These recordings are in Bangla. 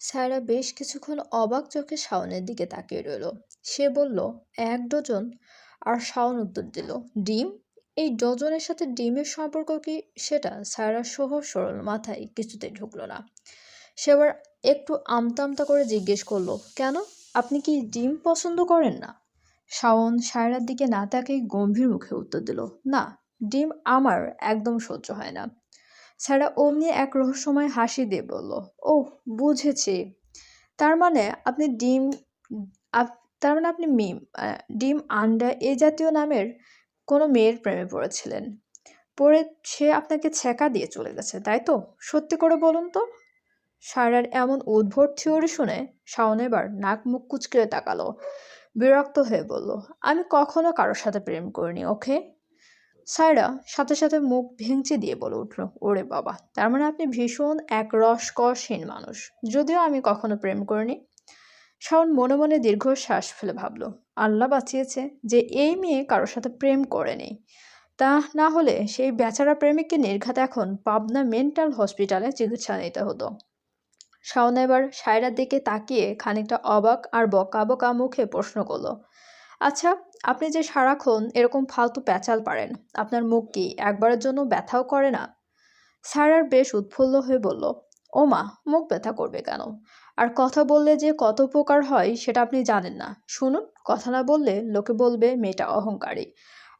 সায়রা বেশ কিছুক্ষণ অবাক চোখে শাওনের দিকে তাকিয়ে রইল। সে বলল, ১ ডজন। আর শাওন উত্তর দিল, ডিম? এই ডজনের সাথে ডিমের সম্পর্ক কি? সেটা সায়রার সহজ সরল মাথায় কিছুতেই ঢুকলো না। সে আবার একটু আমতা আমতা করে জিজ্ঞেস করলো, কেন? আপনি কি ডিম পছন্দ করেন না? শাওন সায়রার দিকে না তাকিয়ে গম্ভীর মুখে উত্তর দিল, না, ডিম আমার একদম সহ্য হয় না। সায়রা অমনি এক রহস্যময় হাসি দিয়ে বলল, ওহ, বুঝেছি। তার মানে আপনি ডিম তার মানে আপনি ডিম, আন্ডা এ জাতীয় নামের কোনো মেয়ের প্রেমে পড়েছিলেন। পড়ে সে আপনাকে ছ্যাঁকা দিয়ে চলে গেছে, তাই তো? সত্যি করে বলুন তো। সায়রার এমন উদ্ভট থিওরি শুনে শাওন এবার নাক মুখ কুঁচকে তাকালো। বিরক্ত হয়ে বলল, আমি কখনো কারোর সাথে প্রেম করিনি, ওকে? সায়রা সাথে সাথে মুখ ভেঙচি দিয়ে বলে উঠল, ওরে বাবা, তার মানে আপনি ভীষণ এক রসকসহীন মানুষ। যদিও আমি কখনো প্রেম করিনি। শাওন মনে মনে দীর্ঘশ্বাস ফেলে ভাবল, আল্লাহ বাঁচিয়েছে যে এই মেয়ে কারোর সাথে প্রেম করেনি। তা না হলে সেই বেচারা প্রেমিককে নির্ঘাত এখন পাবনা মেন্টাল হসপিটালে চিকিৎসা নিতে হতো। শাওন এবার সায়রার দিকে তাকিয়ে খানিকটা অবাক আর বকা বকা মুখে প্রশ্ন করলো, আচ্ছা, আপনি যে সারাক্ষণ এরকম ফালতু প্যাচাল পারেন, আপনার মুখ কি একবারের জন্য ব্যথাও করে না? সায়রার বেশ উৎফুল্ল হয়ে বলল, ও মা, মুখ ব্যথা করবে কেন? আর কথা বললে যে কত উপকার হয় সেটা আপনি জানেন না। শুনুন, কথা না বললে লোকে বলবে মেয়েটা অহংকারী।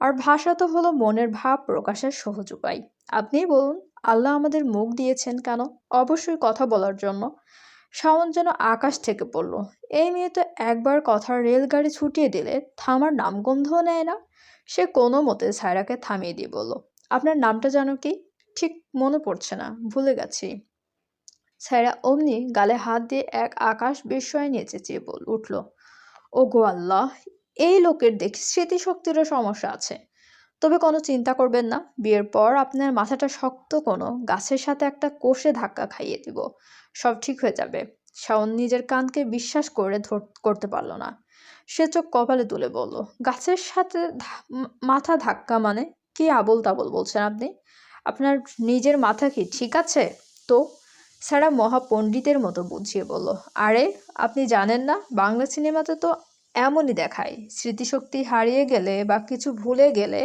আর ভাষা তো হলো মনের ভাব প্রকাশের সহজ উপায়। আপনিই বলুন, আল্লাহ আমাদের মুখ দিয়েছেন কেন? অবশ্যই কথা বলার জন্য। শাওন যেন আকাশ থেকে পড়ল। এই মেয়ে তো একবার কথার রেলগাড়ি ছুটিয়ে দিলে থামার নামগন্ধও নেয় না। সে কোনো মতে সায়রাকে থামিয়ে দিয়ে বলল, আপনার নামটা জানো কি? ঠিক মনে পড়ছে না, ভুলে গেছি। সায়রা অমনি গালে হাত দিয়ে এক আকাশ বিস্ময় নিয়ে চেঁচিয়ে উঠল, ও গো আল্লাহ, এই লোকের দেখি স্মৃতিশক্তিরও সমস্যা আছে। তবে কোনো চিন্তা করবেন না, বিয়ের পর আপনার মাথাটা শক্ত কোনো গাছের সাথে একটা কোষে ধাক্কা খাইয়ে দিব, সব ঠিক হয়ে যাবে। শাওন নিজের কানকে বিশ্বাস করতে পারল না। সে চোখ কপালে তুলে বলল, গাছের সাথে মাথা ধাক্কা মানে? কি আবোল তাবোল বলছেন আপনি? আপনার নিজের মাথা কি ঠিক আছে? তো সারা মহাপণ্ডিতের মতো বুঝিয়ে বলল, আরে, আপনি জানেন না, বাংলা সিনেমাতে তো এমনই দেখায়, স্মৃতিশক্তি হারিয়ে গেলে বা কিছু ভুলে গেলে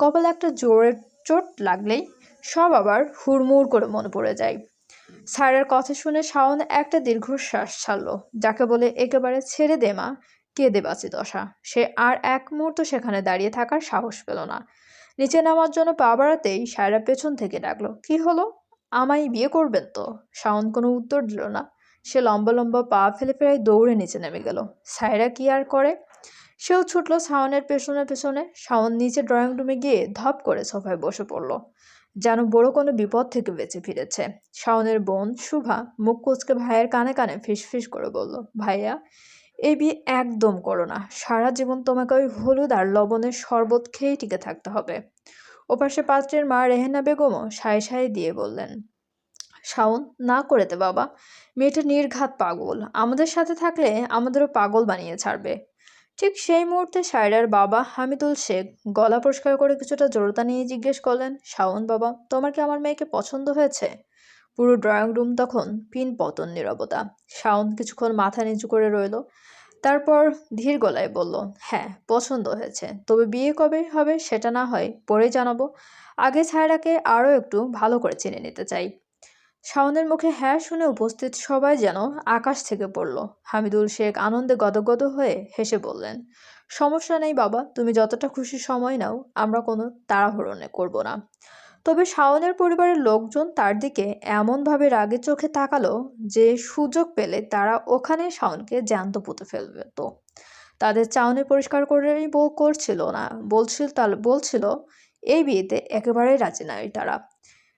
কপালে একটা জোরের চোট লাগলেই সব আবার হুড়মুড় করে মনে পড়ে যায়। স্যারের কথা শুনে শাওন একটা দীর্ঘশ্বাস ছাড়ল, যাকে বলে একেবারে ছেড়ে দে মা, কেঁদে বাঁচি দশা। সে আর এক মুহূর্ত সেখানে দাঁড়িয়ে থাকার সাহস পেল না। নিচে নামার জন্য পা বাড়াতেই সায়রা পেছন থেকে ডাকলো, কি হলো? আমায় বিয়ে করবেন তো? শাওন কোনো উত্তর দিল না। সে লম্বা লম্বা পা ফেলে প্রায় দৌড়ে নিচে নেমে গেল। সায়রা কি আর করে, সেও ছুটল শাওনের পেছনে পেছনে। শাওন নিচে ড্রয়িং রুমে গিয়ে ধপ করে সোফায় বসে পড়ল, যেন বড় কোনো বিপদ থেকে বেঁচে ফিরেছে। শাওনের বোন শুভা মুখ কুঁচকে ভাইয়ের কানে কানে ফিসফিস করে বলল, ভাইয়া, এই বিয়ে একদম করো না, সারা জীবন তোমাকে ওই হলুদ আর লবণের শরবত খেয়েই টিকে থাকতে হবে। ওপাশে পাত্রের মা রেহেনা বেগমও সায় সায় দিয়ে বললেন, শাওন, না করে দে বাবা, মেয়েটা নির্ঘাত পাগল, আমাদের সাথে থাকলে আমাদেরও পাগল বানিয়ে ছাড়বে। ঠিক সেই মুহূর্তে সায়রার বাবা হামিদুল শেখ গলা পরিষ্কার করে কিছুটা জড়তা নিয়ে জিজ্ঞেস করলেন, শাওন বাবা, তোমার কি আমার মেয়েকে পছন্দ হয়েছে? পুরো ড্রয়িং রুম তখন পিন পতন নীরবতা। শাওন কিছুক্ষণ মাথা নিচু করে রইল, তারপর ধীর গলায় বলল, হ্যাঁ, পছন্দ হয়েছে, তবে বিয়ে কবে হবে সেটা না হয় পরে জানাবো। আগে সায়রাকে আরও একটু ভালো করে চিনে নিতে চাই। শাওনের মুখে হ্যাঁ শুনে উপস্থিত সবাই যেন আকাশ থেকে পড়ল। হামিদুল শেখ আনন্দে গদগদ হয়ে হেসে বললেন, সমস্যা নেই বাবা, তুমি যতটা খুশি সময় নাও, আমরা কোনো তাড়াহুড়ো করব না। তবে শাওনের পরিবারের লোকজন তার দিকে এমনভাবে রাগে চোখে তাকালো যে সুযোগ পেলে তারা ওখানে শাওনকে জ্যান্ত পুঁতে ফেলবে। তো তাদের চাউনি পরিষ্কার করেই করছিল না, বলছিল এই বিয়েতে একেবারেই রাজি নয় তারা।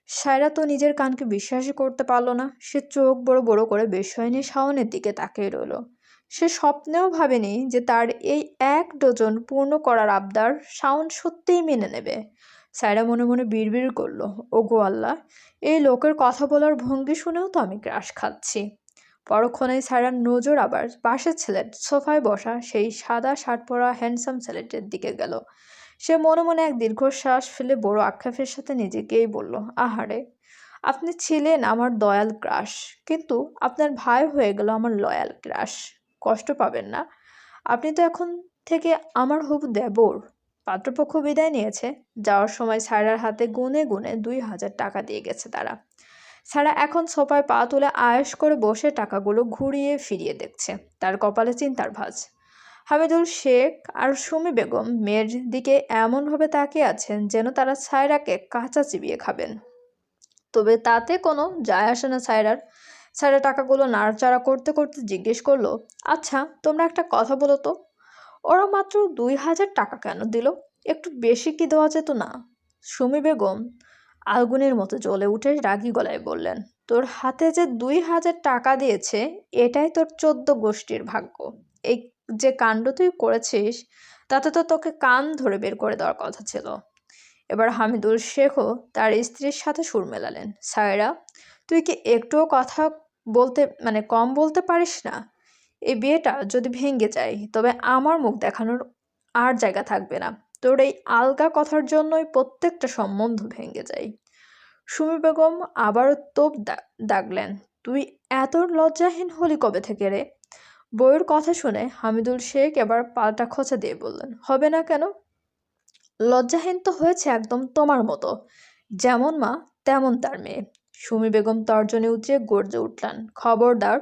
সায়রা তো নিজের কানকে বিশ্বাসই করতে পারল না। সে চোখ বড় বড় করে বিস্ময় নিয়ে শাওনের দিকে তাকিয়ে রইল। সে স্বপ্নেও ভাবেনি যে তার এই 1 ডজন পূর্ণ করার আবদার শাওন সত্যিই মেনে নেবে। সায়রা মনে মনে বিড়বিড় করল, ওগো আল্লাহ, এই লোকের কথা বলার ভঙ্গি শুনেও তো আমি ক্রাশ খাচ্ছি। পরক্ষণেই সায়রার নজর আবার পাশের সোফায় বসা সেই সাদা শার্ট পরা হ্যান্ডসাম ছেলেটির দিকে গেল। সে মনে মনে এক দীর্ঘশ্বাস ফেলে বড় আক্ষেপের সাথে নিজেকেই বলল, আহারে, আপনি ছিলেন আমার দয়াল ক্রাশ, কিন্তু আপনার ভাই হয়ে গেল আমার লয়াল ক্রাশ। কষ্ট পাবেন না, আপনি তো এখন থেকে আমার হবু দেবর। পাত্রপক্ষ বিদায় নিয়েছে। যাওয়ার সময় সায়রার হাতে গুনে গুনে 2,000 টাকা দিয়ে গেছে তারা। সারা এখন সোফায় পা তুলে আয়েশ করে বসে টাকাগুলো ঘুরিয়ে ফিরিয়ে দেখছে। তার কপালে চিন্তার ভাঁজ। হামিদুল শেখ আর সুমি বেগম মেয়ের দিকে এমনভাবে তাকিয়ে আছেন যেন তারা সায়রাকে কাঁচা চিবিয়ে খাবেন। তবে তাতে কোনো যায় আসে না সায়রার। সায়রা টাকাগুলো নাড়াচাড়া করতে করতে জিজ্ঞেস করলো, আচ্ছা তোমরা একটা কথা বলো তো, ওরা মাত্র 2,000 টাকা কেন দিল? একটু বেশি কি দেওয়া যেত না? সুমি বেগম আগুনের মতো জ্বলে উঠে রাগী গলায় বললেন, তোর হাতে যে 2,000 টাকা দিয়েছে এটাই তোর 14 গোষ্ঠীর ভাগ্য। এই যে কাণ্ড তুই করেছিস তাতে তো তোকে কান ধরে বের করে দেওয়ার কথা ছিল। এবার হামিদুল শেখও তার স্ত্রীর সাথে সুর মেলালেন, সায়রা তুই কি একটুও কথা বলতে কম বলতে পারিস না? এই বিয়েটা যদি ভেঙে যায় তবে আমার মুখ দেখানোর আর জায়গা থাকবে না। তোর এই আলগা কথার জন্যই প্রত্যেকটা সম্বন্ধ ভেঙে যায়। সুমি বেগম আবারও তোপ দাগলেন, তুই এত লজ্জাহীন হলি কবে থেকে রে? বউয়ের কথা শুনে হামিদুল শেখ এবার পাল্টা খোঁচা দিয়ে বললেন, হবে না কেন? লজ্জাহীন তো হয়েছে একদম তোমার মতো। যেমন মা তেমন তার মেয়ে। সুমি বেগম তর্জনী উঁচিয়ে গর্জে উঠলেন, খবরদার,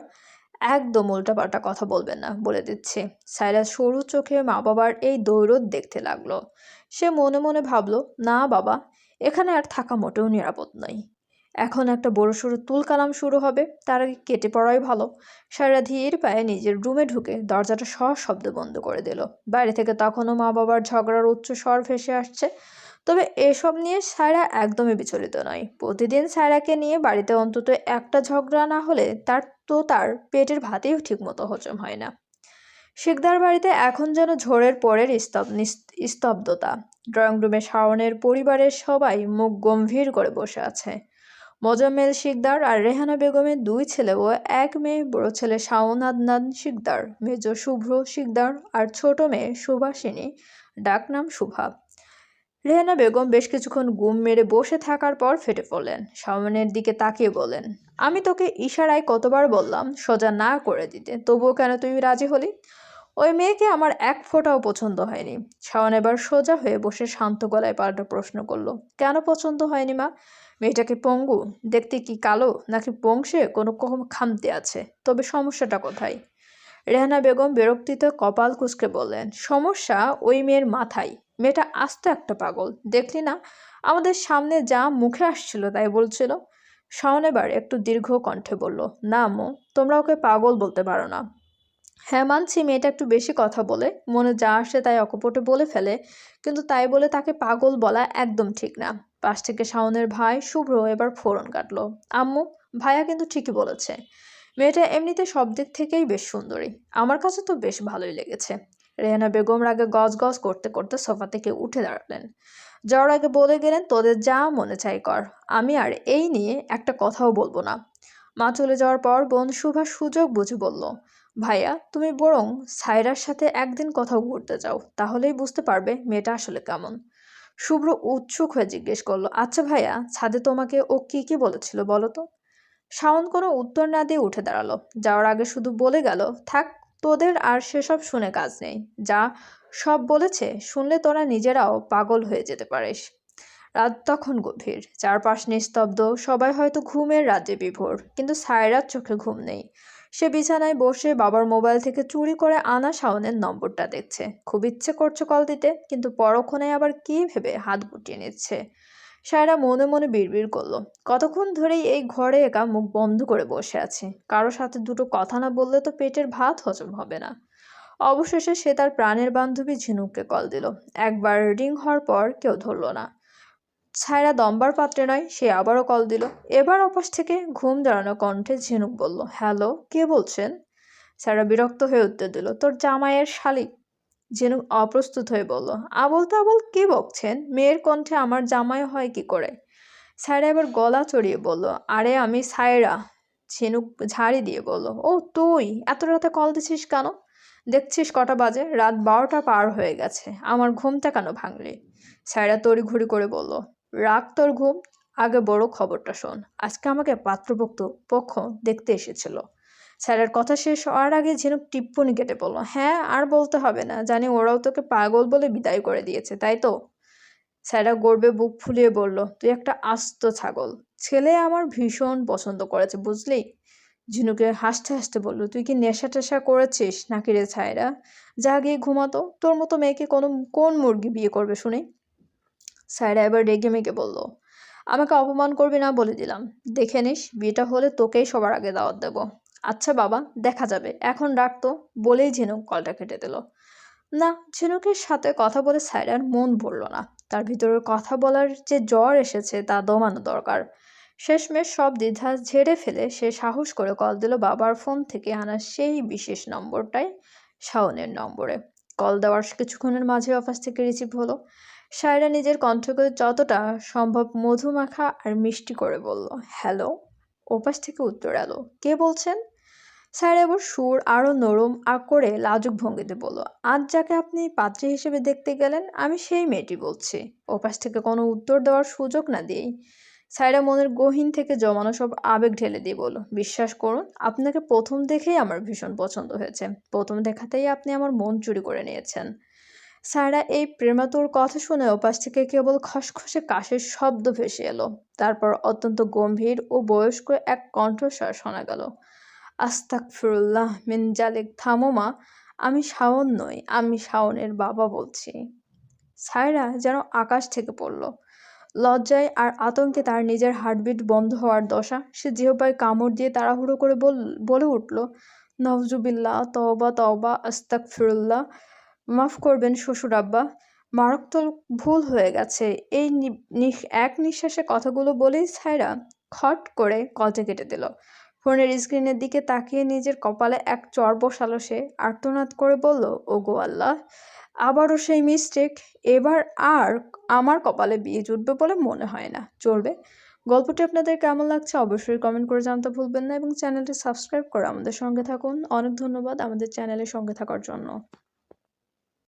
একদম উল্টাপাল্টা কথা বলবেন না, বলে দিচ্ছে। সায়রা সরু চোখে মা বাবার এই দৌড় দেখতে লাগলো। সে মনে মনে ভাবলো, না বাবা, এখানে আর থাকা মোটেও নিরাপদ নয়। এখন একটা বড়সড় তুলকালাম শুরু হবে, তার আগে কেটে পড়াই ভালো। সায়রা ধীর পায়ে নিজের রুমে ঢুকে দরজাটা সশব্দে বন্ধ করে দিল। বাইরে থেকে তখনও মা বাবার ঝগড়ার উচ্চ স্বর ভেসে আসছে। তবে এসব নিয়ে সায়রা একদমই বিচলিত নয়। প্রতিদিন সায়রাকে নিয়ে বাড়িতে অন্তত একটা ঝগড়া না হলে তার পেটের ভাতেই ঠিকমতো হজম হয় না। শিকদার বাড়িতে এখন যেন ঝড়ের পরের স্তব্ধতা। ড্রয়িং রুমে শাওনের পরিবারের সবাই মুখ গম্ভীর করে বসে আছে। মোজাম্মেল শিকদার আর রেহানা বেগমের 2 ছেলে ও 1 মেয়ে, বড় ছেলে শাওন আদনান শিকদার, মেজ শুভ্র শিকদার আর ছোট মেয়ে সুভাষিনী, ডাকনাম শুভা। রেহানা বেগম বেশ কিছুক্ষণ গুম মেরে বসে থাকার পর ফেটে পড়লেন। শাওনের দিকে তাকিয়ে বলেন, আমি তোকে ইশারায় কতবার বললাম সোজা না করে দিতে, তবুও কেন তুই রাজি হলি? ওই মেয়েকে আমার এক ফোঁটাও পছন্দ হয়নি। শাওন এবার সোজা হয়ে বসে শান্ত গলায় পাল্টা প্রশ্ন করলো, কেন পছন্দ হয়নি মা? মেয়েটাকে পঙ্গু, দেখতে কি কালো, নাকি বংশে কোনো খামতি আছে? তবে সমস্যাটা কোথায়? রেহানা বেগম বিরক্তিতে কপাল কুঁচকে বললেন, সমস্যা ওই মেয়ের মাথায়। মেয়েটা আস্ত একটা পাগল, দেখলি না আমাদের সামনে যা মুখে আসছিল তাই বলছিল। শাওন এবার একটু দীর্ঘ কণ্ঠে বলল, না আম্মু, তোমরা ওকে পাগল বলতে পারো না। হ্যাঁ মানছি মেয়েটা একটু বেশি কথা বলে, মনে যা আসে তাই অকপটে বলে ফেলে, কিন্তু তাই বলে তাকে পাগল বলা একদম ঠিক না। পাশ থেকে শাওনের ভাই শুভ্র এবার ফোড়ন কাটলো, আম্মু, ভাইয়া কিন্তু ঠিকই বলেছে, মেয়েটা এমনিতে সব দিক থেকেই বেশ সুন্দরী, আমার কাছে তো বেশ ভালোই লেগেছে। রেহানা বেগম রাগে গজ গজ করতে করতে সোফা থেকে উঠে দাঁড়ালেন। যাওয়ার আগে বলে গেলেন, তোদের যা মনে চাই কর, আমি আর এই নিয়ে একটা কথাও বলবো না। মা চলে যাওয়ার পর বোন সুভা সুযোগ বুঝে বলল, ভাইয়া তুমি বরং সায়রার সাথে একদিন কোথাও ঘুরতে যাও, তাহলেই বুঝতে পারবে মেয়েটা আসলে কেমন। শুভ্র উৎসুক হয়ে জিজ্ঞেস করলো, আচ্ছা ভাইয়া, ছাদে তোমাকে ও কি কি বলেছিল বলো তো? শাওন কোনো উত্তর না দিয়ে উঠে দাঁড়ালো। যাওয়ার আগে শুধু বলে গেল, থাক, তোদের আর সেসব শুনে কাজ নেই। যা সব বলেছে শুনলে তোরা নিজেরাও পাগল হয়ে যেতে পারিস। রাত তখন গভীর, চারপাশ নিস্তব্ধ, সবাই হয়তো ঘুমের রাজ্যে বিভোর, কিন্তু সায়রার চোখে ঘুম নেই। সে বিছানায় বসে বাবার মোবাইল থেকে চুরি করে আনা শাওনের নম্বরটা দেখছে। খুব ইচ্ছে করছে কল দিতে, কিন্তু পরক্ষণে আবার কি ভেবে হাত গুটিয়ে নিচ্ছে। সায়রা মনে মনে বিড়বিড় করলো, কতক্ষণ ধরেই এই ঘরে একা মুখ বন্ধ করে বসে আছে, কারো সাথে দুটো কথা না বললে তো পেটের ভাত হজম হবে না। অবশেষে সে তার প্রাণের বান্ধবী ঝিনুককে কল দিল। একবার রিং হওয়ার পর কেউ ধরলো না। ছায়রা দমবার পাত্রে নয়, সে আবারও কল দিল। এবার ওপাশ থেকে ঘুম দাঁড়ানো কণ্ঠে ঝিনুক বলল, হ্যালো, কে বলছেন? ছায়রা বিরক্ত হয়ে উত্তর দিল, তোর জামাইয়ের শালিক। ঝিনুক অপ্রস্তুত হয়ে বলল, আবল তাবল কি বকছেন? মেয়ের কণ্ঠে আমার জামাই হয় কি করে? ছায়রা এবার গলা চড়িয়ে বলল, আরে আমি সায়রা। ঝিনুক ঝাড়ি দিয়ে বলল, ও তুই এত রাতে কল দিছিস কেন? দেখছিস কটা বাজে, রাত 12টা পার হয়ে গেছে, আমার ঘুমটা কেন ভাঙলি? সায়রা তড়িঘড়ি করে বলল, রাখ তোর ঘুম, আগে বড় খবরটা শোন। আজকে আমাকে পাত্রপক্ষ পক্ষ দেখতে এসেছিল। স্যারের কথা শেষ হওয়ার আগে ঝিনুক টিপ্পনি কেটে বলল, হ্যাঁ আর বলতে হবে না, জানি ওরাও তোকে পাগল বলে বিদায় করে দিয়েছে, তাই তো? স্যারা গর্বে বুক ফুলিয়ে বলল, তুই একটা আস্ত ছাগল। ছেলে আমার ভীষণ পছন্দ করেছে, বুঝলি? ঝিনুকে হাসতে হাসতে বলল, তুই কি নেশা টেশা করেছিস নাকি রে ছায়রা? যা গিয়ে ঘুমাতো, তোর মতো মেয়েকে কোন মুরগি বিয়ে করবে শুনি? সায়রা এবার রেগে মেগে বলল, আমাকে অপমান করবি না বলে দিলাম। দেখে নিস, বিয়েটা হলে তোকেই সবার আগে দাওয়াত দেব। আচ্ছা বাবা, দেখা যাবে, এখন রাখতো, বলেই ঝিনুক কলটা কেটে দিল। না, ঝিনুকের সাথে কথা বলে সায়রার মন ভরল না। তার ভিতরে কথা বলার যে জ্বর এসেছে তা দমানো দরকার। শেষমেশ সব দ্বিধা ঝেড়ে ফেলে সে সাহস করে কল দিল বাবার ফোন থেকে আনা সেই বিশেষ নম্বরটাই, শাওনের নম্বরে। কল দেওয়ার কিছুক্ষণের মাঝে অফিস থেকে রিসিভ হলো। সায়রা নিজের কণ্ঠকে যতটা সম্ভব মধুমাখা আর মিষ্টি করে বলল, হ্যালো। ওপাশ থেকে উত্তর এলো, কে বলছেন? সায়রা এবার সুর আরো নরম আর করে লাজুক ভঙ্গিতে বলল, আজ যাকে আপনি পাত্রী হিসেবে দেখতে গেলেন আমি সেই মেয়েটি বলছি। ওপাশ থেকে কোনো উত্তর দেওয়ার সুযোগ না দিয়েই সায়রা মনের গহীন থেকে জমানো সব আবেগ ঢেলে দিয়ে বলল, বিশ্বাস করুন, আপনাকে প্রথম দেখেই আমার ভীষণ পছন্দ হয়েছে। প্রথম দেখাতেই আপনি আমার মন চুরি করে নিয়েছেন। সায়রা এই প্রেমাতুর কথা শুনে ওপাশ থেকে কেবল খসখসে কাশের শব্দ ভেসে এলো। তারপর অত্যন্ত গম্ভীর ও বয়স্ক এক কণ্ঠস্বর শোনা গেল, আস্তাগফিরুল্লাহ মিন জালিক, থামো মা, আমি শাওন নই, আমি শাওনের বাবা বলছি। সায়রা যেন আকাশ থেকে পড়ল। লজ্জায় আর আতঙ্কে তার নিজের হার্টবিট বন্ধ হওয়ার দশা। সে জিহ্বায় কামড় দিয়ে তাড়াহুড়ো করে বলে উঠল, নাউজুবিল্লাহ, তওবা তওবা, আস্তাগফিরুল্লাহ, মাফ করবেন শ্বশুর আব্বা, মারাত্মক ভুল হয়ে গেছে। এই এক নিঃশ্বাসে কথাগুলো বলেই সায়রা খট করে কলটা কেটে দিল। ফোনের স্ক্রিনের দিকে তাকিয়ে নিজের কপালে এক চড় বসালো সে। আর্তনাদ করে বলল, ওগো আল্লাহ, আবারও সেই মিস্টেক। এবার আর আমার কপালে বিয়ে জুটবে বলে মনে হয় না। চলবে। গল্পটি আপনাদের কেমন লাগছে অবশ্যই কমেন্ট করে জানতে ভুলবেন না এবং চ্যানেলটি সাবস্ক্রাইব করে আমাদের সঙ্গে থাকুন। অনেক ধন্যবাদ আমাদের চ্যানেলের সঙ্গে থাকার জন্য।